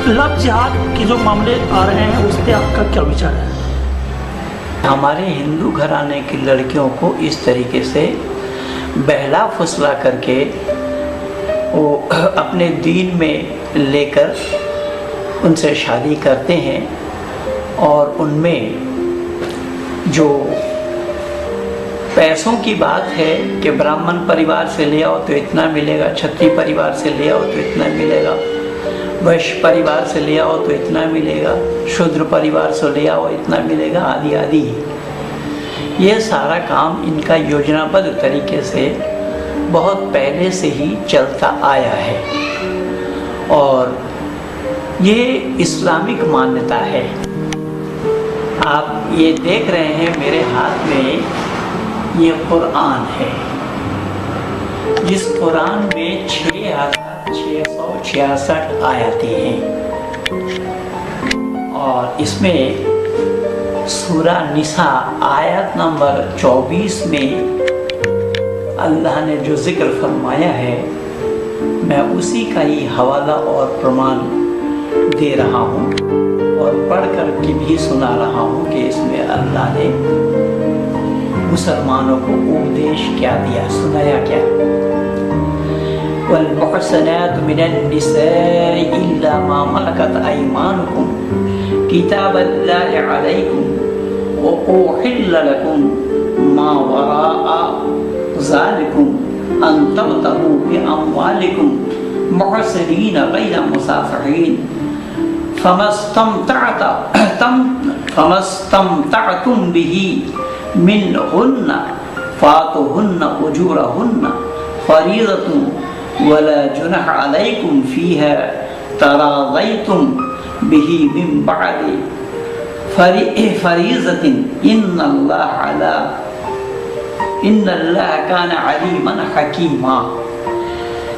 Love जिहाद के जो मामले आ रहे हैं उस पर आपका क्या विचार है? हमारे हिंदू घराने की लड़कियों को इस तरीके से बहला फुसला करके वो अपने दीन में लेकर उनसे शादी करते हैं और उनमें जो पैसों की बात है कि ब्राह्मण परिवार से ले आओ तो इतना मिलेगा, क्षत्रिय परिवार से ले आओ तो इतना मिलेगा, वैश्य परिवार से ले आओ तो इतना मिलेगा, शूद्र परिवार से ले आओ इतना मिलेगा, आदि आदि। ये सारा काम इनका योजनाबद्ध तरीके से बहुत पहले से ही चलता आया है और ये इस्लामिक मान्यता है। आप ये देख रहे हैं मेरे हाथ में ये कुरान है, जिस कुरान में 6666 आयतें हैं और इसमें सूरा निसा आयत नंबर 24 में अल्लाह ने जो जिक्र फरमाया है मैं उसी का ही हवाला और प्रमाण दे रहा हूँ और पढ़ कर के भी सुना रहा हूँ कि इसमें अल्लाह ने मुसलमानों को उपदेश क्या दिया, सुनाया क्या। वल्मुहसनातु मिनन निसाइ इल्ला मा मलकत अयमानुकुम किताबल्लाहि अलैकुम व उहिल्ल लकुम मा वराअ ज़ालिकुम अन तबतगू बिअमवालिकुम मुहसिनीन गैर मुसाफिहीन फमस्तमतअतुम बिही मिनहुन्ना फातुहुन्ना उजूरहुन्ना फरीदतुन वला जुनह अलैकुम फीहा तराज़यतुम बिही मिन बअदि फरीज़तिन इन्नल्लाह काना अलीमन हकीमा।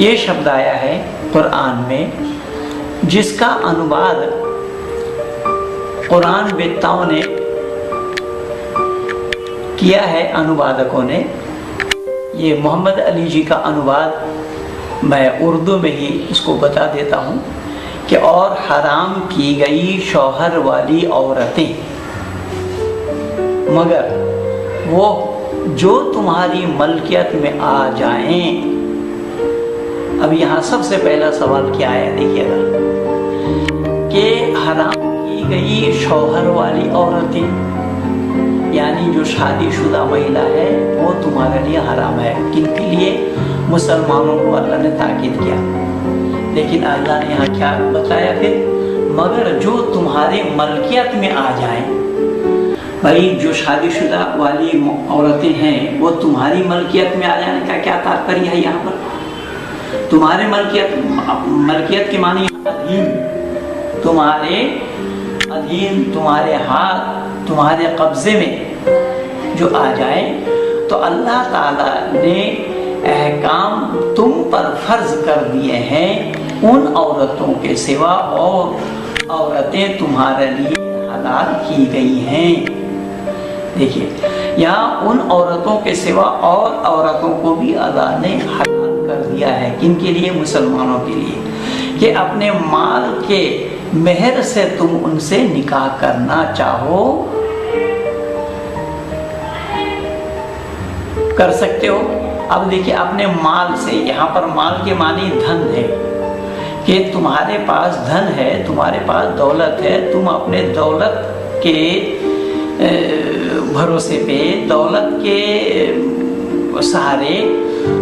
ये शब्द आया है कुरान में जिसका अनुवाद कुरान वेत्ताओं ने किया है, अनुवादकों ने। ये मोहम्मद अली जी का अनुवाद मैं उर्दू में ही इसको बता देता हूँ कि और हराम की गई शौहर वाली औरतें मगर वो जो तुम्हारी मलकियत में आ जाएं। अब यहाँ सबसे पहला सवाल क्या आया देखिएगा कि हराम की गई शौहर वाली औरतें यानी जो शादीशुदा महिला है वो तुम्हारे लिए हराम है। किनके लिए? मुसलमानों को अल्लाह ने ताकीद किया, लेकिन अल्लाह ने यहाँ क्या बताया फिर? मगर जो तुम्हारे मलकियत में आ जाएं। भाई जो शादीशुदा वाली औरतें हैं वो तुम्हारी मलकियत में आ जाने का क्या तात्पर्य है यहाँ पर? तुम्हारे मलकियत के मानी अधीन, तुम्हारे अधीन, तुम्हारे हाथ, तुम्हारे कब्जे में जो आ जाए तो अल्लाह ताला ने अहकाम तुम पर फर्ज कर दिए हैं उन औरतों के सिवा और औरतें तुम्हारे लिए हलाल की गई हैं। देखिए यहाँ उन औरतों के सिवा और औरतों को भी अल्लाह ने हलाल कर दिया है। किनके लिए? मुसलमानों के लिए, कि अपने माल के मेहर से तुम उनसे निकाह करना चाहो कर सकते हो। अब देखिए अपने माल से, यहाँ पर माल के मानी धन है कि तुम्हारे पास धन है, तुम्हारे पास दौलत है, तुम अपने दौलत के भरोसे पे, दौलत के सहारे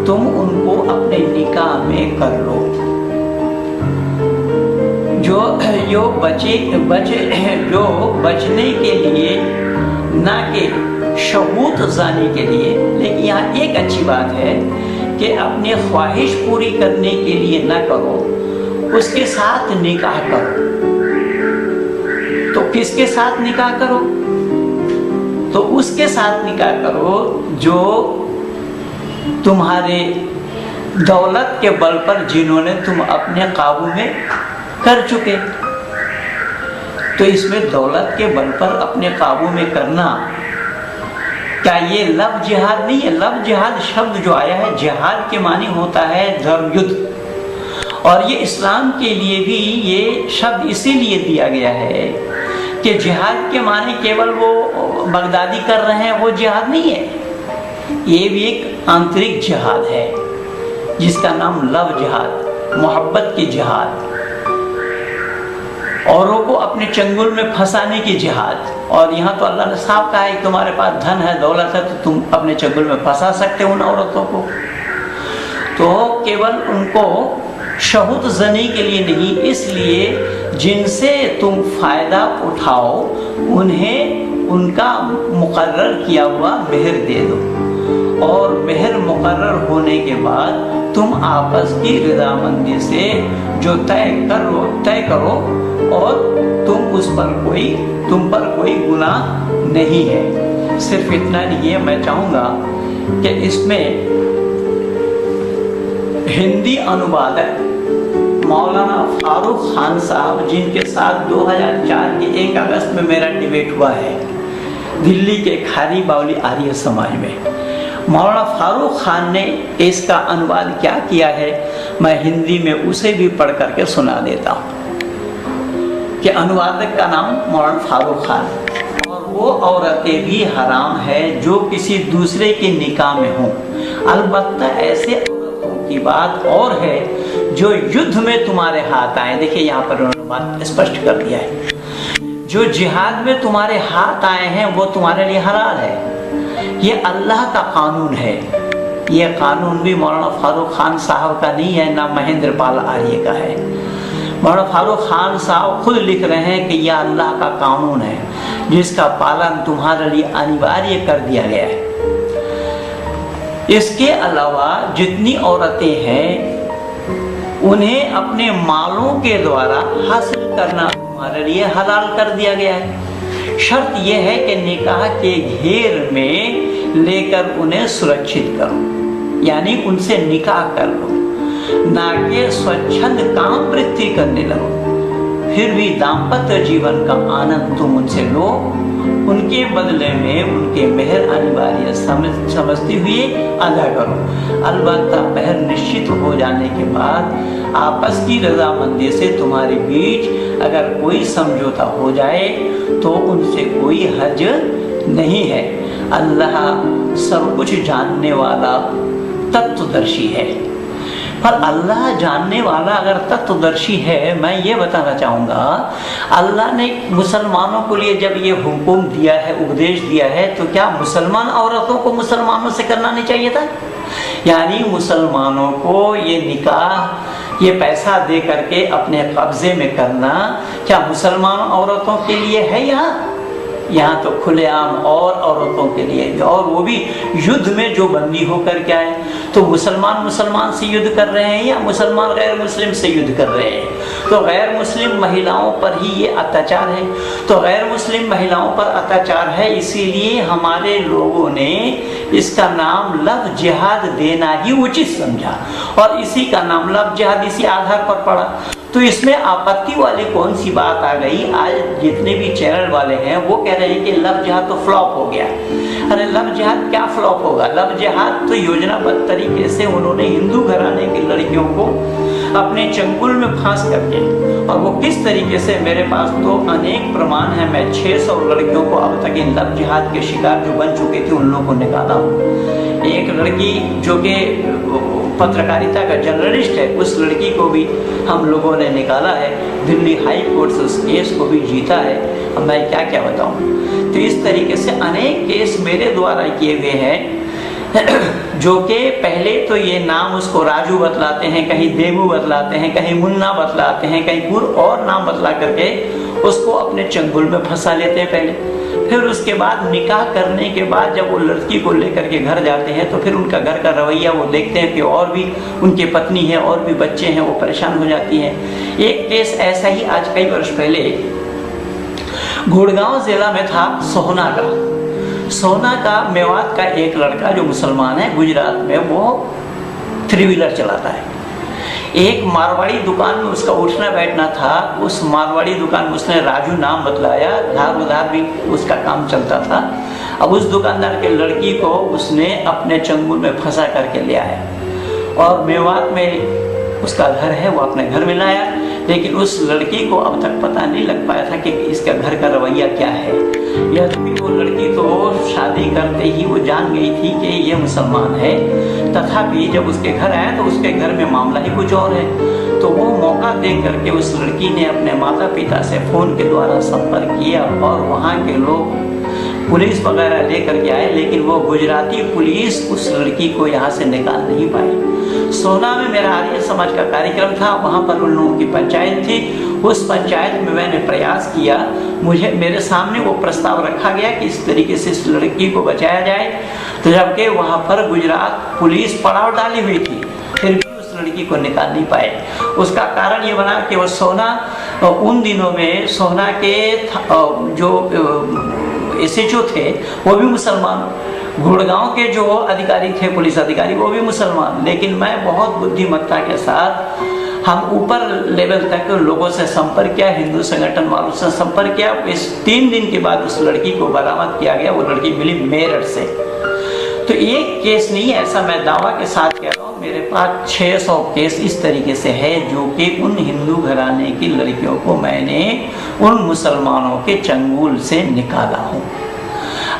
तुम उनको अपने निकाह में कर लो। जो बचने के लिए ना कि शहूत जाने के लिए, लेकिन यहाँ एक अच्छी बात है कि अपनी ख्वाहिश पूरी करने के लिए ना करो, उसके साथ निकाह करो। तो किसके साथ निकाह करो? तो उसके साथ निकाह करो जो तुम्हारे दौलत के बल पर जिन्होंने तुम अपने काबू में कर चुके। तो इसमें दौलत के बल पर अपने काबू में करना, क्या ये लव जिहाद नहीं है? लव जिहाद शब्द जो आया है, जिहाद के मानी होता है धर्म युद्ध, और ये इस्लाम के लिए भी ये शब्द इसीलिए दिया गया है कि जिहाद के माने केवल वो बगदादी कर रहे हैं वो जिहाद नहीं है, ये भी एक आंतरिक जिहाद है जिसका नाम लव जिहाद, मोहब्बत की जिहाद, औरों को अपने चंगुल में फंसाने की जिहाद। और यहाँ तो अल्लाह ने साफ कहा है तुम्हारे पास धन है, दौलत है, तो तुम अपने चंगुल में फंसा सकते हो उन औरतों को। तो केवल उनको शहूत जनी के लिए नहीं, इसलिए जिनसे तुम फायदा उठाओ उन्हें उनका मुकर्रर किया हुआ मेहर दे दो, और मेहर मुकर्रर होने के बाद तुम आपस की रजामंदी से जो तय करो, और तुम पर कोई गुनाह नहीं है। सिर्फ इतना नहीं है, मैं चाहूँगा कि इसमें हिंदी अनुवादक मौलाना फारूक खान साहब, जिनके साथ 2004 के 1 अगस्त में मेरा डिबेट हुआ है दिल्ली के खारी बावली आर्य समाज में, मौलाना फारूक खान ने इसका अनुवाद क्या किया है, मैं हिंदी में उसे भी पढ़ करके सुना देता हूँ कि अनुवादक का नाम मौलाना फारूक खान। और वो औरतें भी हराम है जो किसी दूसरे के निकाह में हों, अलबत्ता ऐसे औरतों की बात और है जो युद्ध में तुम्हारे हाथ आए। देखिए यहाँ पर उन्होंने बात स्पष्ट कर दिया है, जो जिहाद में तुम्हारे हाथ आए हैं वो तुम्हारे लिए हलाल है, ये अल्लाह का कानून है। ये कानून भी मौलाना फारूक खान साहब का नहीं है, ना महेंद्र पाल आर्य का है। मौलाना फारूक खान साहब खुद लिख रहे हैं कि यह अल्लाह का कानून है जिसका पालन तुम्हारे लिए अनिवार्य कर दिया गया है। इसके अलावा जितनी औरतें हैं उन्हें अपने मालों के द्वारा हासिल करना तुम्हारे लिए हलाल कर दिया गया है। शर्त यह है कि निकाह के घेर में लेकर उन्हें सुरक्षित करो, यानी उनसे निकाह कर लो, ना कि स्वच्छंद काम वृत्ति करने लगो। फिर भी दाम्पत्य जीवन का आनंद तुम उनसे लो, उनके बदले में उनके मेहर अनिवार्य समझते हुए अदा करो। अलबत्ता मेहर निश्चित हो जाने के बाद आपस की रजामंदी से तुम्हारे बीच अगर कोई समझौता हो जाए तो उनसे कोई हर्ज नहीं है। अल्लाह सब कुछ जानने वाला तत्वदर्शी है। पर अल्लाह जानने वाला अगर तत्वदर्शी है, मैं ये बताना चाहूँगा, अल्लाह ने मुसलमानों को लिए जब ये हुक्म दिया है, उपदेश दिया है, तो क्या मुसलमान औरतों को मुसलमानों से करना नहीं चाहिए था? यानी मुसलमानों को ये निकाह, ये पैसा दे करके अपने कब्जे में करना क्या मुसलमान औरतों के लिए है? यहाँ तो खुलेआम और औरतों के लिए भी, और वो भी युद्ध में जो बंदी होकर के आए। तो मुसलमान से युद्ध कर रहे हैं या मुसलमान गैर मुस्लिम से युद्ध कर रहे हैं? तो गैर मुस्लिम महिलाओं पर ही ये अत्याचार है। तो गैर मुस्लिम महिलाओं पर अत्याचार है, इसीलिए हमारे लोगों ने इसका नाम लव जिहाद देना ही उचित समझा, और इसी का नाम लव जिहाद इसी आधार पर पड़ा। तो इसमें आपत्ति वाली कौन सी बात आ गई? आज जितने भी चैनल वाले हैं वो कह रहे हैं कि लव जिहाद तो फ्लॉप हो गया। अरे लव जिहाद क्या फ्लॉप होगा? लव जिहाद तो योजनाबद्ध तरीके से उन्होंने हिंदू घराने की लड़कियों को अपने चंगुल में फांस करके, और वो किस तरीके से, मेरे पास तो अनेक प्रमाण है। मैं 600 लड़कियों को अब तक इन लव जिहाद के शिकार जो बन चुके थे उन लोगों को निकाला हूँ। एक लड़की जो कि पत्रकारिता का जर्नलिस्ट है, उस लड़की को भी हम लोगों ने निकाला है। दिल्ली हाई कोर्ट से उस केस को भी जीता है। अब मैं क्या क्या बताऊं। तो इस तरीके से अनेक केस मेरे द्वारा किए हुए हैं, जो कि पहले तो ये नाम उसको राजू बतलाते हैं, कहीं देवू बतलाते हैं, कहीं मुन्ना बतलाते हैं, कहीं कुर और नाम बतला करके उसको अपने चंगुल में फंसा लेते हैं पहले। फिर उसके बाद निकाह करने के बाद जब वो लड़की को लेकर के घर जाते हैं तो फिर उनका घर का रवैया वो देखते हैं कि और भी उनके पत्नी है और भी बच्चे हैं, वो परेशान हो जाती हैं। एक केस ऐसा ही आज कई वर्ष पहले गुड़गांव जिला में था, सोहना का मेवात का एक लड़का जो मुसलमान है, गुजरात में वो 3 व्हीलर चलाता है। एक मारवाड़ी दुकान में उसका उठना बैठना था। उस मारवाड़ी दुकान में उसने राजू नाम बतलाया, धार उधार भी उसका काम चलता था। अब उस दुकानदार के लड़की को उसने अपने चंगुल में फंसा करके ले आया और मेवात में उसका घर है, वो अपने घर में लाया। लेकिन उस लड़की को अब तक पता नहीं लग पाया था कि इसका घर का रवैया क्या है। यद्यपि वो लड़की तो शादी करते ही वो जान गई थी कि ये मुसलमान है, तथापि जब उसके घर आया तो उसके घर में मामला ही कुछ और है। तो वो मौका देख करके उस लड़की ने अपने माता पिता से फ़ोन के द्वारा संपर्क किया और वहाँ के लोग पुलिस वगैरह लेकर के आए, लेकिन वो गुजराती पुलिस उस लड़की को यहाँ से निकाल नहीं पाई। सोना में मेरा आर्य समाज का कार्यक्रम था, वहाँ पर उन लोगों की पंचायत थी। उस पंचायत में मैंने प्रयास किया, मेरे सामने वो प्रस्ताव रखा गया कि इस तरीके से इस लड़की को बचाया जाए। तो जबकि वहाँ पर गुजरात पुलिस पड़ाव डाली हुई थी, फिर भी उस लड़की को निकाल नहीं पाए। उसका कारण ये बना कि वो सोना उन दिनों में सोना के जो SHO थे वो भी मुसलमान, गुड़गांव के जो अधिकारी थे पुलिस अधिकारी वो भी मुसलमान। लेकिन मैं बहुत बुद्धिमत्ता के साथ हम ऊपर लेवल तक लोगों से संपर्क किया, हिंदू संगठन वालों से संपर्क किया। इस 3 दिन के बाद उस लड़की को बरामद किया गया। वो लड़की मिली मेरठ से। तो एक केस नहीं, ऐसा मैं दावा के साथ कह रहा हूँ, मेरे पास 600 केस इस तरीके से है जो कि उन हिंदू घराने की लड़कियों को मैंने उन मुसलमानों के चंगुल से निकाला हूँ।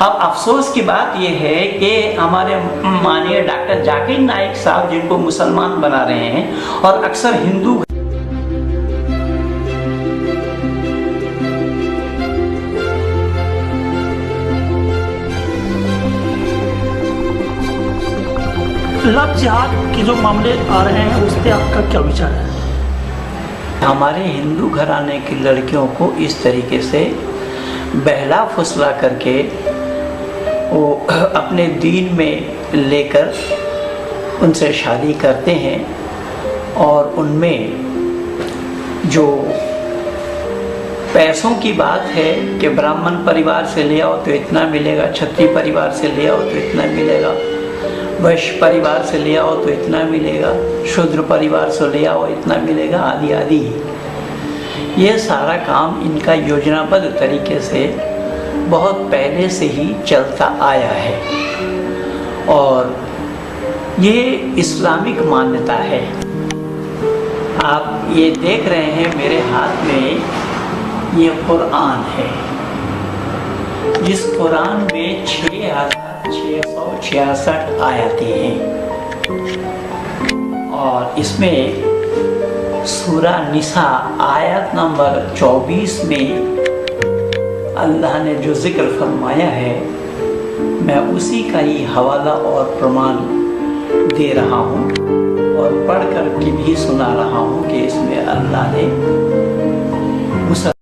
अब अफसोस की बात यह है कि हमारे माननीय डॉक्टर जाकिर नाइक साहब, जिनको मुसलमान बना रहे हैं और अक्सर हिंदू लव जिहाद के जो मामले आ रहे हैं उस पर आपका क्या विचार है? हमारे हिंदू घराने की लड़कियों को इस तरीके से बहला फुसला करके वो अपने दीन में लेकर उनसे शादी करते हैं और उनमें जो पैसों की बात है कि ब्राह्मण परिवार से ले आओ तो इतना मिलेगा, क्षत्रिय परिवार से ले आओ तो इतना मिलेगा, वैश्य परिवार से ले आओ तो इतना मिलेगा, शूद्र परिवार से ले आओ इतना मिलेगा, आदि आदि। ये सारा काम इनका योजनाबद्ध तरीके से बहुत पहले से ही चलता आया है और ये इस्लामिक मान्यता है। आप ये देख रहे हैं मेरे हाथ में ये कुरान है, जिस कुरान में 6666 आयतें हैं और इसमें सूरा निसा आयत नंबर 24 में अल्लाह ने जो जिक्र फरमाया है, मैं उसी का ही हवाला और प्रमाण दे रहा हूँ और पढ़ कर के भी सुना रहा हूँ कि इसमें अल्लाह ने